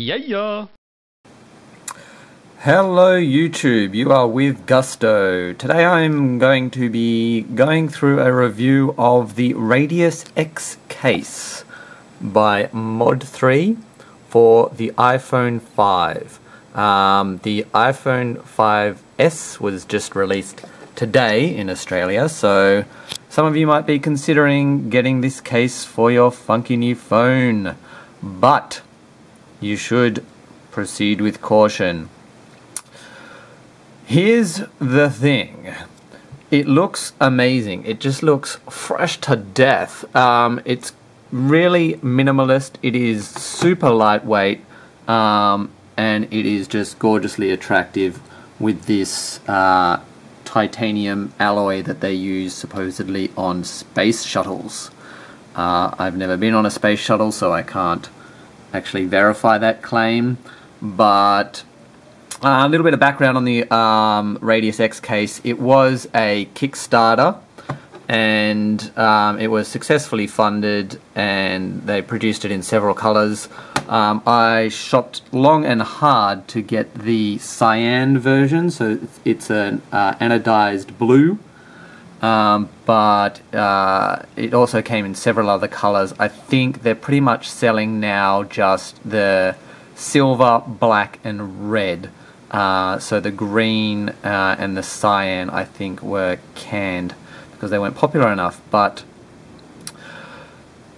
Yeah. Hello YouTube, you are with Gusto. Today I'm going to be going through a review of the Radius X case by Mod3 for the iPhone 5. The iPhone 5S was just released today in Australia, so some of you might be considering getting this case for your funky new phone, but you should proceed with caution. Here's the thing. It looks amazing. It just looks fresh to death. It's really minimalist. It is super lightweight, and it is just gorgeously attractive with this titanium alloy that they use supposedly on space shuttles. I've never been on a space shuttle, so I can't actually verify that claim, but a little bit of background on the Radius X case. It was a Kickstarter, and it was successfully funded, and they produced it in several colors. I shopped long and hard to get the cyan version, so it's an anodized blue, but it also came in several other colors. I think they're pretty much selling now just the silver, black, and red. So the green and the cyan, I think, were canned because they weren't popular enough. But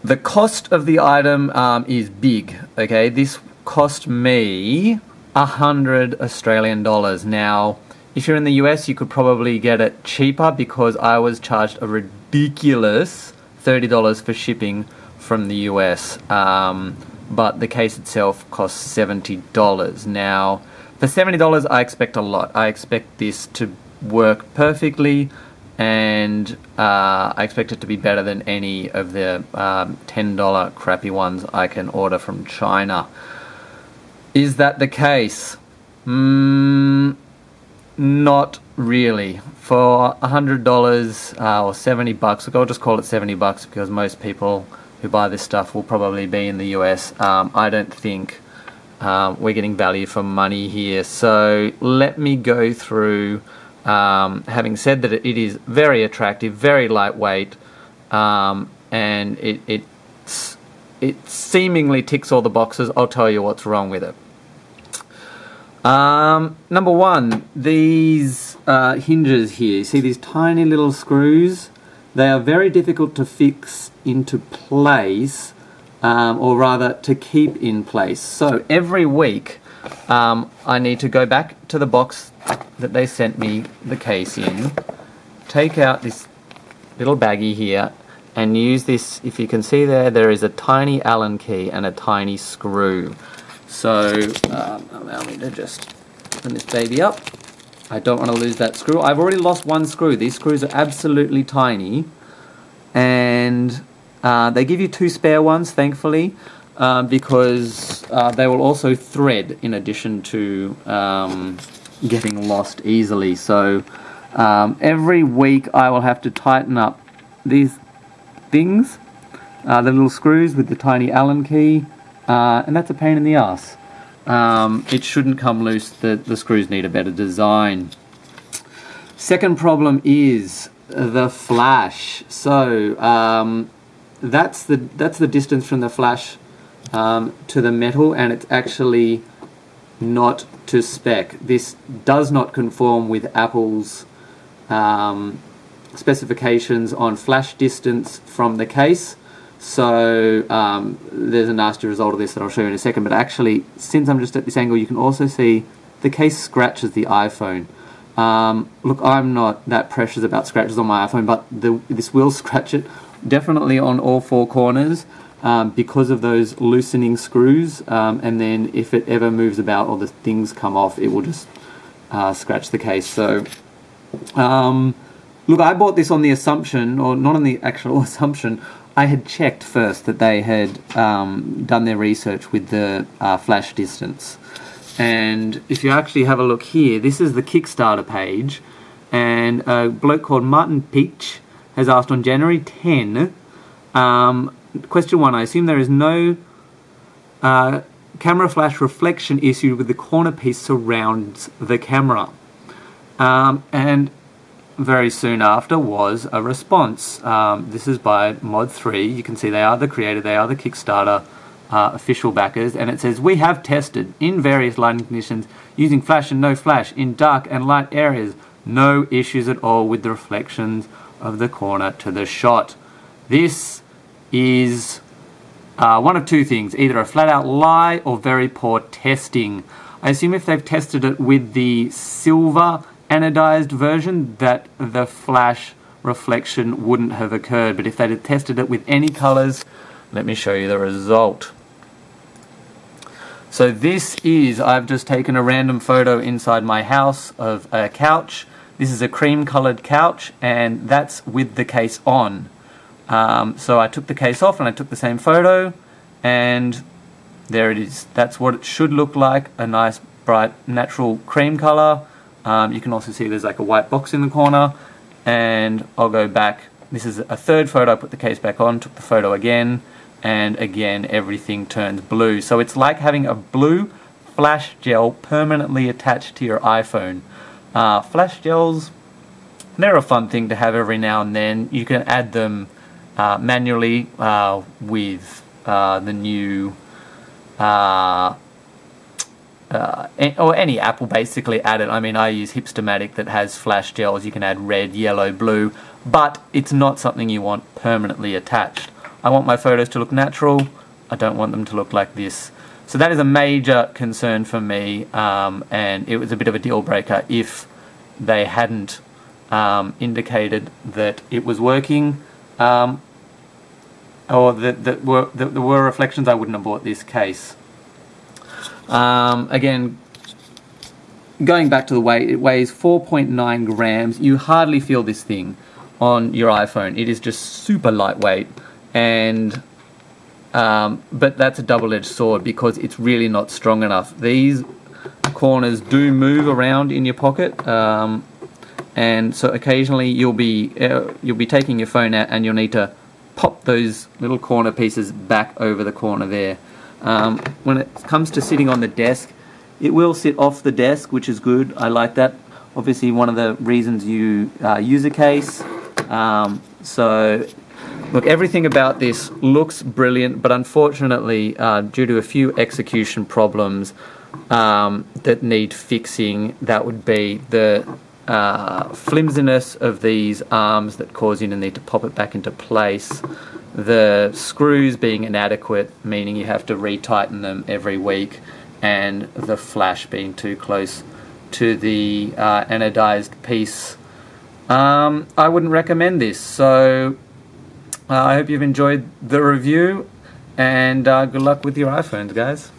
the cost of the item is big. Okay, this cost me 100 Australian dollars. Now, if you're in the US, you could probably get it cheaper because I was charged a ridiculous $30 for shipping from the US. But the case itself costs $70. Now, for $70, I expect a lot. I expect this to work perfectly, and I expect it to be better than any of the $10 crappy ones I can order from China. Is that the case? Not really. For $100 or 70 bucks, look, I'll just call it 70 bucks because most people who buy this stuff will probably be in the US. I don't think we're getting value for money here. So let me go through, having said that it is very attractive, very lightweight, and it seemingly ticks all the boxes. I'll tell you what's wrong with it. Number one, these hinges here. You see these tiny little screws? They are very difficult to fix into place, or rather to keep in place. So every week I need to go back to the box that they sent me the case in, take out this little baggie here, and use this. If you can see there is a tiny Allen key and a tiny screw. So allow me to just open this baby up. I don't want to lose that screw. I've already lost one screw. These screws are absolutely tiny, and they give you two spare ones, thankfully, because they will also thread in addition to getting lost easily. So every week I will have to tighten up these things, the little screws with the tiny Allen key, and that's a pain in the ass. It shouldn't come loose. The screws need a better design. Second problem is the flash. So that's the distance from the flash to the metal, and it's actually not to spec. This does not conform with Apple's specifications on flash distance from the case. So there's a nasty result of this that I'll show you in a second, but actually, since I'm just at this angle, you can also see the case scratches the iPhone. Look, I'm not that precious about scratches on my iPhone, but this will scratch it, definitely on all four corners, because of those loosening screws, and then if it ever moves about or the things come off, it will just scratch the case. So look, I bought this on the assumption, or not on the actual assumption, I had checked first that they had done their research with the flash distance. And if you actually have a look here, this is the Kickstarter page, and a bloke called Martin Peach has asked on January 10, question 1, I assume there is no camera flash reflection issue with the corner piece surrounds the camera. And very soon after was a response. This is by Mod3. You can see they are the creator, they are the Kickstarter official backers, and it says, we have tested in various lighting conditions using flash and no flash in dark and light areas. No issues at all with the reflections of the corner to the shot. This is one of two things, either a flat out lie or very poor testing. I assume if they've tested it with the silver anodized version that the flash reflection wouldn't have occurred, but if they'd have tested it with any colors, let me show you the result. So this is, I've just taken a random photo inside my house of a couch. This is a cream colored couch, and that's with the case on. So I took the case off and I took the same photo, and there it is. That's what it should look like, a nice bright natural cream color. You can also see there's like a white box in the corner, and I'll go back. This is a third photo. I put the case back on, took the photo again, and again everything turns blue. So it's like having a blue flash gel permanently attached to your iPhone. Flash gels, they're a fun thing to have every now and then. You can add them manually with the new or any app will basically add it. I mean, I use Hipstermatic that has flash gels. You can add red, yellow, blue, but it's not something you want permanently attached. I want my photos to look natural. I don't want them to look like this. So that is a major concern for me, and it was a bit of a deal breaker if they hadn't indicated that it was working, or that there were reflections. I wouldn't have bought this case. Again, going back to the weight, it weighs 4.9 grams. You hardly feel this thing on your iPhone. It is just super lightweight, and but that's a double-edged sword because it's really not strong enough. These corners do move around in your pocket, and so occasionally you'll be taking your phone out and you'll need to pop those little corner pieces back over the corner there. When it comes to sitting on the desk, it will sit off the desk, which is good. I like that. Obviously, one of the reasons you use a case. So, look, everything about this looks brilliant, but unfortunately, due to a few execution problems that need fixing, that would be the flimsiness of these arms that cause you to need to pop it back into place, the screws being inadequate, meaning you have to retighten them every week, and the flash being too close to the anodized piece. I wouldn't recommend this. So I hope you've enjoyed the review, and good luck with your iPhones, guys.